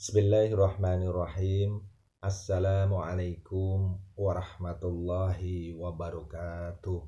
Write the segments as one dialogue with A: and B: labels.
A: Bismillahirrahmanirrahim. Assalamualaikum warahmatullahi wabarakatuh.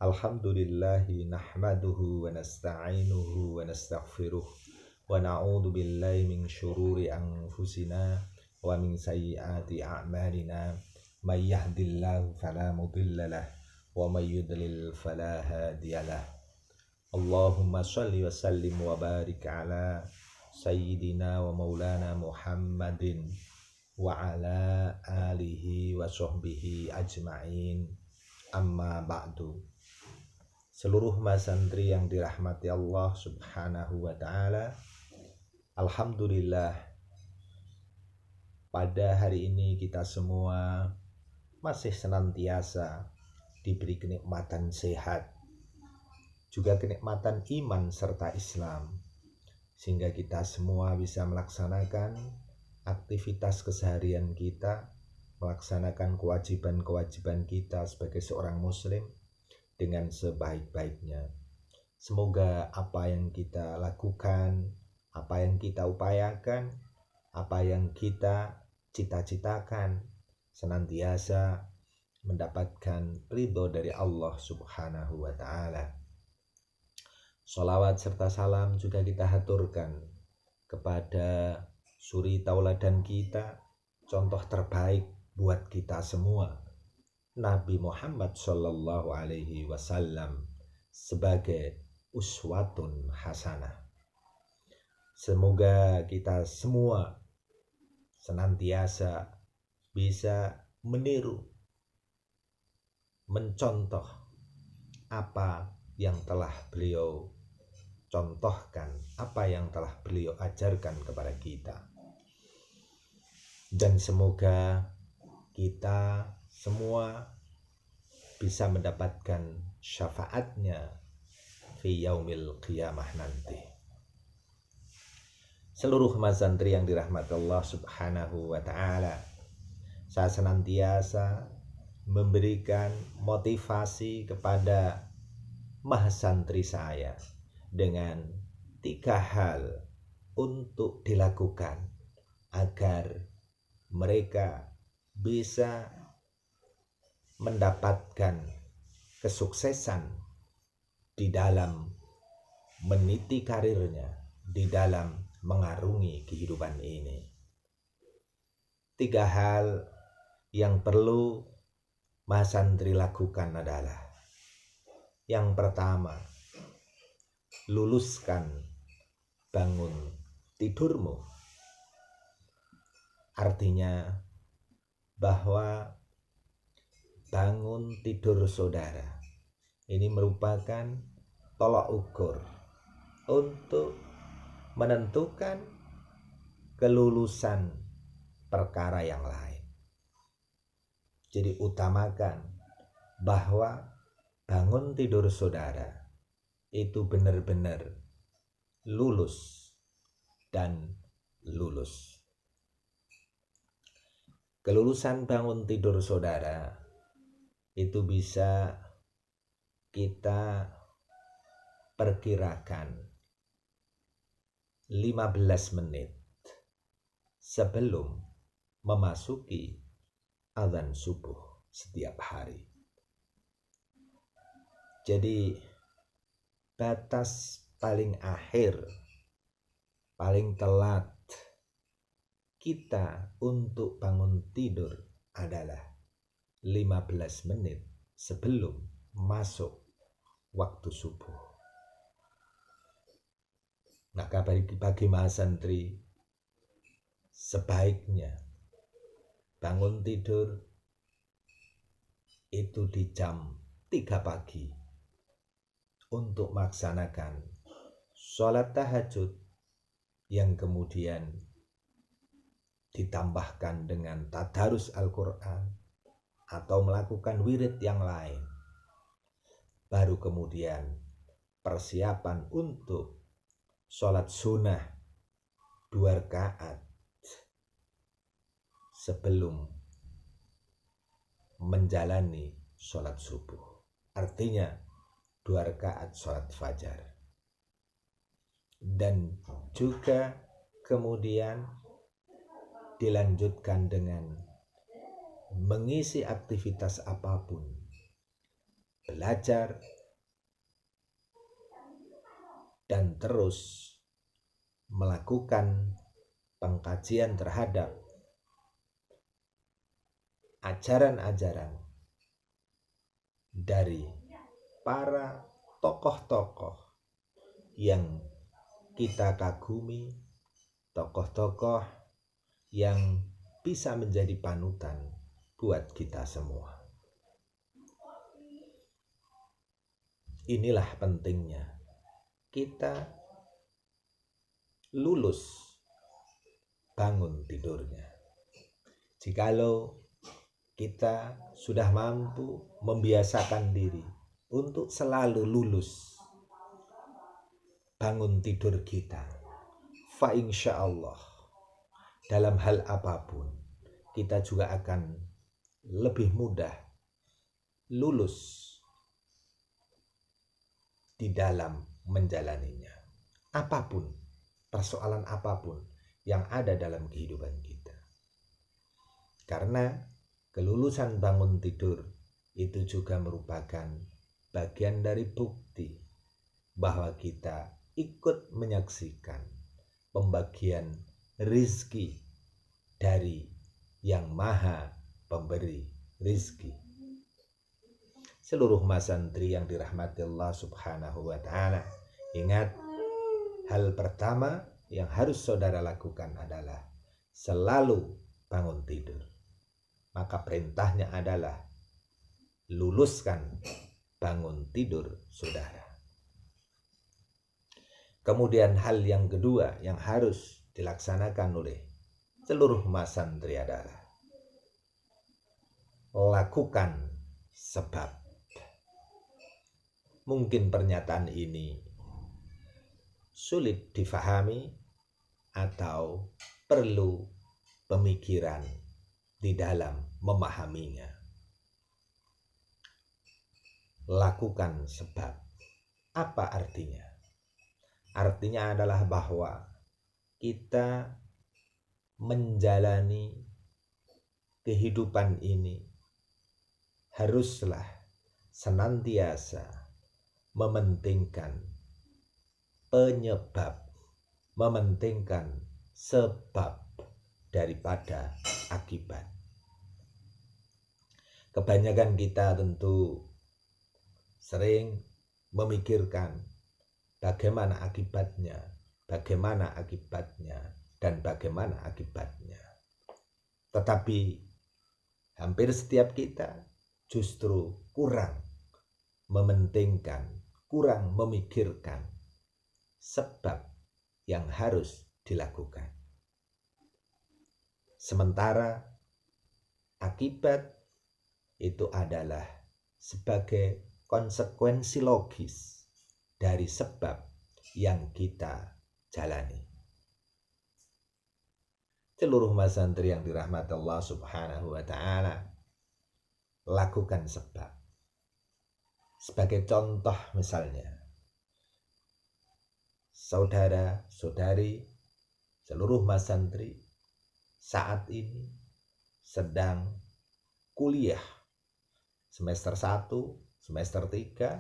A: Alhamdulillahi nahmaduhu wa nasta'inuhu wa nastaghfiruh wa na'udzu billahi min syururi anfusina wa min sayyiati a'malina. May yahdihillahu fala mudhillalah wa may yudlil fala hadiyalah. Allahumma shalli wa sallim wa barik ala Sayyidina wa maulana Muhammadin wa ala alihi wa sahbihi ajma'in, amma ba'du. Seluruh masantri yang dirahmati Allah subhanahu wa ta'ala, alhamdulillah pada hari ini kita semua masih senantiasa diberi kenikmatan sehat, juga kenikmatan iman serta Islam, sehingga kita semua bisa melaksanakan aktivitas keseharian kita, melaksanakan kewajiban-kewajiban kita sebagai seorang muslim dengan sebaik-baiknya. Semoga apa yang kita lakukan, apa yang kita upayakan, apa yang kita cita-citakan senantiasa mendapatkan ridho dari Allah subhanahu wa ta'ala. Sholawat serta salam juga kita haturkan kepada suri tauladan kita, contoh terbaik buat kita semua, Nabi Muhammad Sallallahu Alaihi Wasallam, sebagai uswatun hasanah. Semoga kita semua senantiasa bisa meniru, mencontoh apa yang telah beliau contohkan, apa yang telah beliau ajarkan kepada kita. Dan semoga kita semua bisa mendapatkan syafaatnya fi yaumil qiyamah nanti. Seluruh mazantri yang dirahmati Allah subhanahu wa ta'ala, saya senantiasa memberikan motivasi kepada mahasantri saya dengan 3 hal untuk dilakukan agar mereka bisa mendapatkan kesuksesan di dalam meniti karirnya, di dalam mengarungi kehidupan ini. 3 hal yang perlu mahasantri lakukan adalah: yang pertama, luluskan bangun tidurmu. Artinya bahwa bangun tidur saudara ini merupakan tolak ukur untuk menentukan kelulusan perkara yang lain. Jadi utamakan bahwa bangun tidur saudara itu benar-benar lulus dan lulus. Kelulusan bangun tidur saudara itu bisa kita perkirakan 15 menit sebelum memasuki azan subuh setiap hari. Jadi batas paling akhir, paling telat kita untuk bangun tidur adalah 15 menit sebelum masuk waktu subuh. Maka bagi mahasantri, sebaiknya bangun tidur itu di jam 3 pagi untuk melaksanakan sholat tahajud yang kemudian ditambahkan dengan tadarus Al-Quran atau melakukan wirid yang lain. Baru kemudian persiapan untuk sholat sunnah 2 rakaat sebelum menjalani sholat subuh. Artinya 2 rakaat sholat fajar. Dan juga kemudian dilanjutkan dengan mengisi aktivitas apapun, belajar, dan terus melakukan pengkajian terhadap ajaran-ajaran dari para tokoh-tokoh yang kita kagumi, tokoh-tokoh yang bisa menjadi panutan buat kita semua. Inilah pentingnya kita lulus bangun tidurnya. Jikalau kita sudah mampu membiasakan diri untuk selalu lulus bangun tidur kita, fa insyaallah dalam hal apapun kita juga akan lebih mudah lulus di dalam menjalaninya. Apapun, persoalan apapun yang ada dalam kehidupan kita. Karena kelulusan bangun tidur itu juga merupakan bagian dari bukti bahwa kita ikut menyaksikan pembagian rizki dari yang maha pemberi rizki. Seluruh mas santri yang dirahmati Allah subhanahu wa ta'ala, ingat, hal pertama yang harus saudara lakukan adalah selalu bangun tidur. Maka perintahnya adalah luluskan bangun tidur saudara. Kemudian hal yang kedua yang harus dilaksanakan oleh seluruh mas santri adalah lakukan sebab. Mungkin pernyataan ini sulit difahami atau perlu pemikiran di dalam memahaminya. Lakukan sebab. Apa artinya? Artinya adalah bahwa kita menjalani kehidupan ini haruslah senantiasa mementingkan penyebab, mementingkan sebab daripada akibat. Kebanyakan kita tentu sering memikirkan bagaimana akibatnya, dan bagaimana akibatnya. Tetapi hampir setiap kita justru kurang mementingkan, kurang memikirkan sebab yang harus dilakukan. Sementara akibat itu adalah sebagai konsekuensi logis dari sebab yang kita jalani. Seluruh mas santri yang dirahmati Allah subhanahu wa ta'ala, lakukan sebab. Sebagai contoh misalnya, saudara-saudari, seluruh mas santri saat ini sedang kuliah semester 1, semester 3,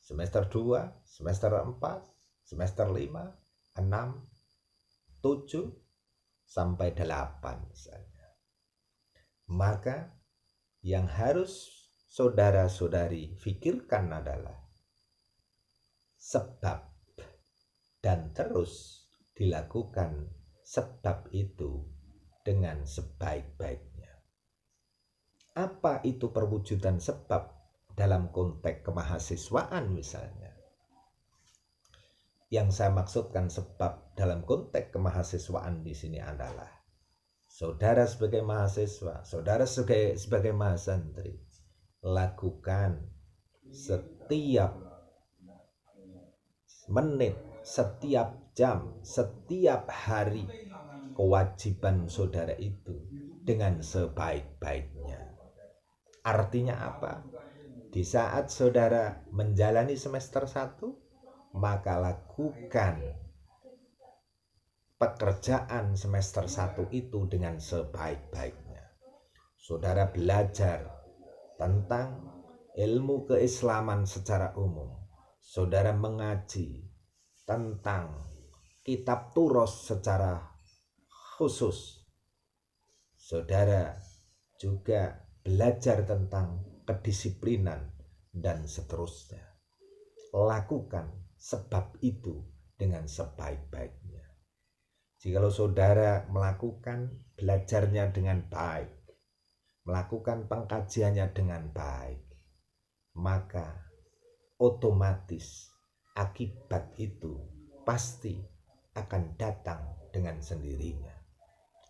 A: semester 2, semester 4, semester 5, 6, 7, sampai 8 misalnya. Maka yang harus saudara-saudari pikirkan adalah sebab, dan terus dilakukan sebab itu dengan sebaik-baiknya. Apa itu perwujudan sebab dalam konteks kemahasiswaan misalnya? Yang saya maksudkan sebab dalam konteks kemahasiswaan di sini adalah saudara sebagai mahasiswa, saudara sebagai mahasantri, lakukan setiap menit, setiap jam, setiap hari kewajiban saudara itu dengan sebaik-baiknya. Artinya apa? Di saat saudara menjalani semester 1, maka lakukan pekerjaan semester 1 itu dengan sebaik-baiknya. Saudara belajar tentang ilmu keislaman secara umum. Saudara mengaji tentang kitab Turos secara khusus. Saudara juga belajar tentang kedisiplinan dan seterusnya. Lakukan sebab itu dengan sebaik-baiknya. Jikalau saudara melakukan belajarnya dengan baik, melakukan pengkajiannya dengan baik, maka otomatis akibat itu pasti akan datang dengan sendirinya.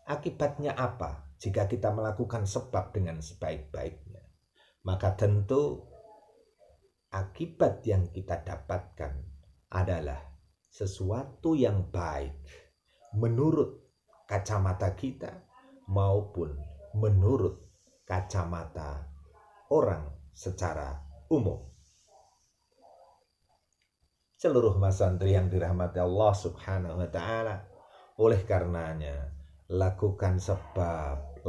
A: Akibatnya apa? Jika kita melakukan sebab dengan sebaik-baiknya, maka tentu akibat yang kita dapatkan adalah sesuatu yang baik menurut kacamata kita maupun menurut kacamata orang secara umum. Seluruh mas santri yang dirahmati Allah Subhanahu wa ta'ala, oleh karenanya lakukan sebab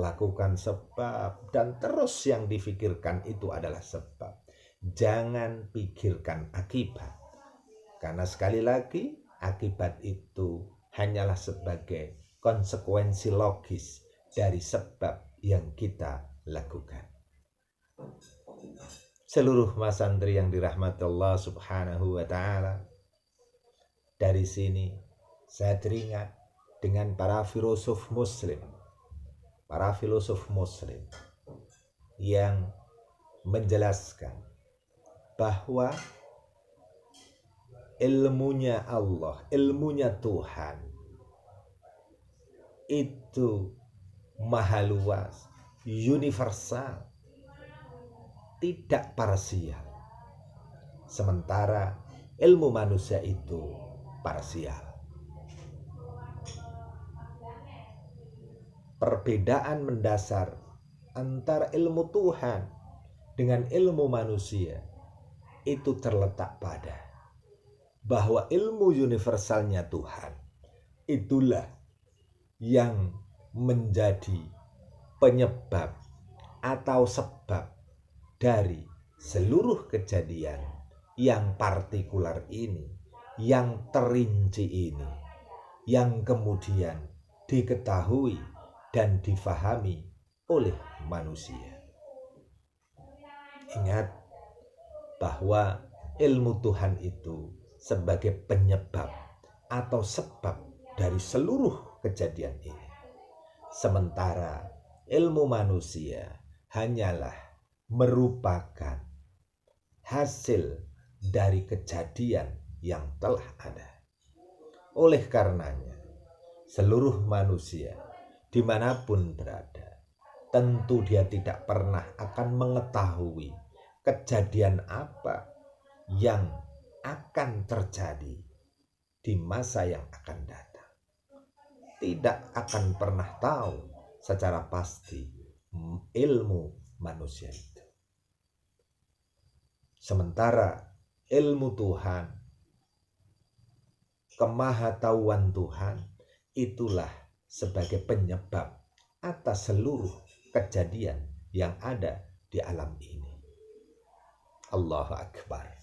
A: dan terus yang difikirkan itu adalah sebab. Jangan pikirkan akibat. Karena sekali lagi akibat itu hanyalah sebagai konsekuensi logis dari sebab yang kita lakukan. Seluruh mas santri yang dirahmati Allah Subhanahu wa ta'ala, dari sini saya teringat dengan para filosof muslim yang menjelaskan bahwa ilmunya Allah, ilmunya Tuhan itu maha luas, universal, tidak parsial. Sementara ilmu manusia itu parsial. Perbedaan mendasar antara ilmu Tuhan dengan ilmu manusia itu terletak pada bahwa ilmu universalnya Tuhan itulah yang menjadi penyebab atau sebab dari seluruh kejadian yang partikular ini, yang terinci ini, yang kemudian diketahui dan difahami oleh manusia. Ingat bahwa ilmu Tuhan itu sebagai penyebab atau sebab dari seluruh kejadian ini. Sementara ilmu manusia hanyalah merupakan hasil dari kejadian yang telah ada. Oleh karenanya, seluruh manusia dimanapun berada, tentu dia tidak pernah akan mengetahui kejadian apa yang akan terjadi di masa yang akan datang. Tidak akan pernah tahu secara pasti ilmu manusia itu. Sementara ilmu Tuhan, kemahatauan Tuhan, itulah sebagai penyebab atas seluruh kejadian yang ada di alam ini. Allahu Akbar.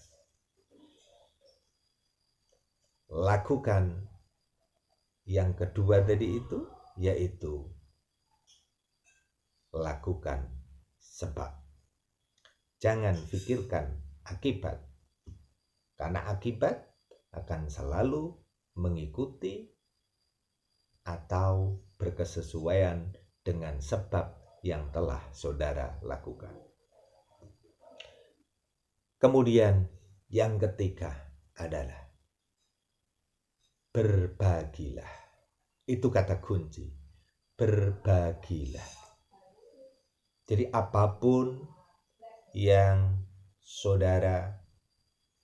A: Lakukan yang kedua tadi itu, yaitu lakukan sebab. Jangan pikirkan akibat, karena akibat akan selalu mengikuti atau berkesesuaian dengan sebab yang telah saudara lakukan. Kemudian yang ketiga adalah berbagilah. Itu kata kunci, berbagilah. Jadi apapun yang saudara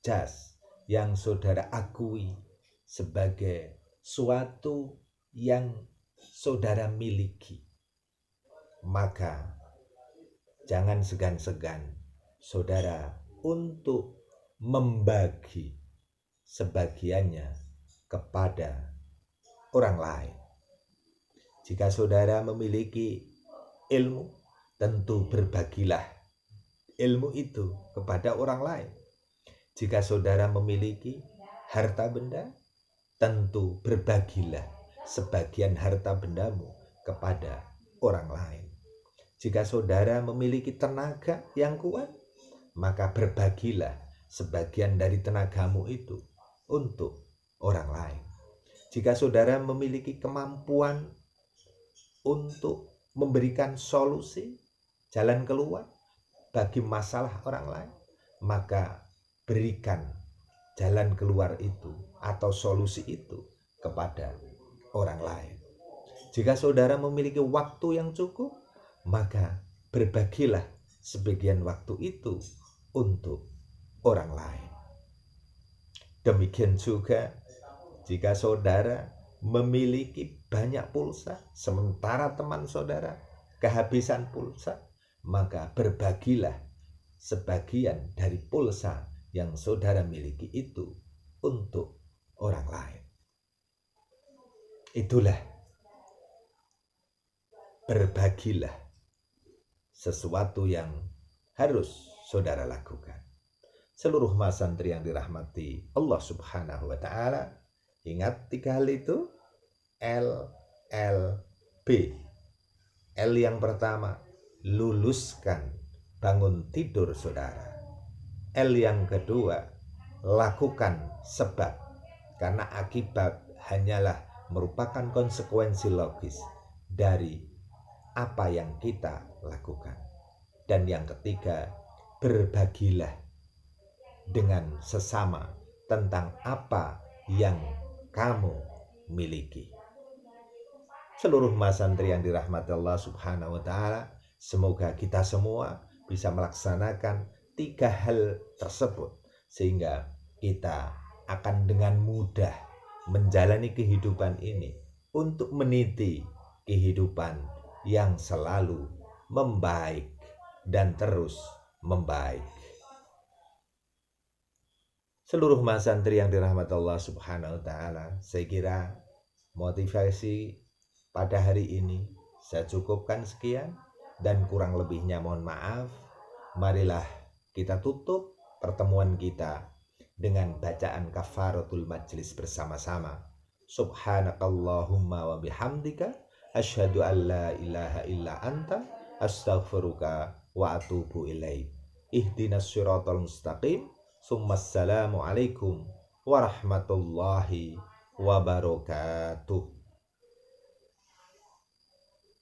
A: jas, yang saudara akui sebagai suatu yang saudara miliki, maka jangan segan-segan saudara untuk membagi sebagiannya kepada orang lain. Jika saudara memiliki ilmu, tentu berbagilah ilmu itu kepada orang lain. Jika saudara memiliki harta benda, tentu berbagilah sebagian harta bendamu kepada orang lain. Jika saudara memiliki tenaga yang kuat, maka berbagilah sebagian dari tenagamu itu untuk orang lain. Jika saudara memiliki kemampuan untuk memberikan solusi, jalan keluar bagi masalah orang lain, maka berikan jalan keluar itu atau solusi itu kepada orang lain. Jika saudara memiliki waktu yang cukup, maka berbagilah sebagian waktu itu untuk orang lain. Demikian juga jika saudara memiliki banyak pulsa, sementara teman saudara kehabisan pulsa, maka berbagilah sebagian dari pulsa yang saudara miliki itu untuk orang lain. Itulah berbagilah sesuatu yang harus saudara lakukan. Seluruh mas santri yang dirahmati Allah Subhanahu wa Ta'ala, ingat 3 hal itu. LLB. L yang pertama, luluskan bangun tidur saudara. L yang kedua, lakukan sebab, karena akibat hanyalah merupakan konsekuensi logis dari apa yang kita lakukan. Dan yang ketiga, berbagilah dengan sesama tentang apa yang kamu miliki. Seluruh mas santri yang dirahmati Allah Subhanahu wa Ta'ala, semoga kita semua bisa melaksanakan 3 hal tersebut, sehingga kita akan dengan mudah menjalani kehidupan ini untuk meniti kehidupan yang selalu membaik dan terus membaik. Seluruh mas santri yang dirahmati Allah Subhanahu wa Ta'ala, saya kira motivasi pada hari ini saya cukupkan sekian, dan kurang lebihnya mohon maaf. Marilah kita tutup pertemuan kita dengan bacaan kafaratul majlis bersama-sama. Subhanakallahumma wa bihamdika asyhadu an la ilaha illa anta astaghfiruka wa atubu ilaik. Ihdinas siratal mustaqim. Assalamualaikum warahmatullahi wabarakatuh.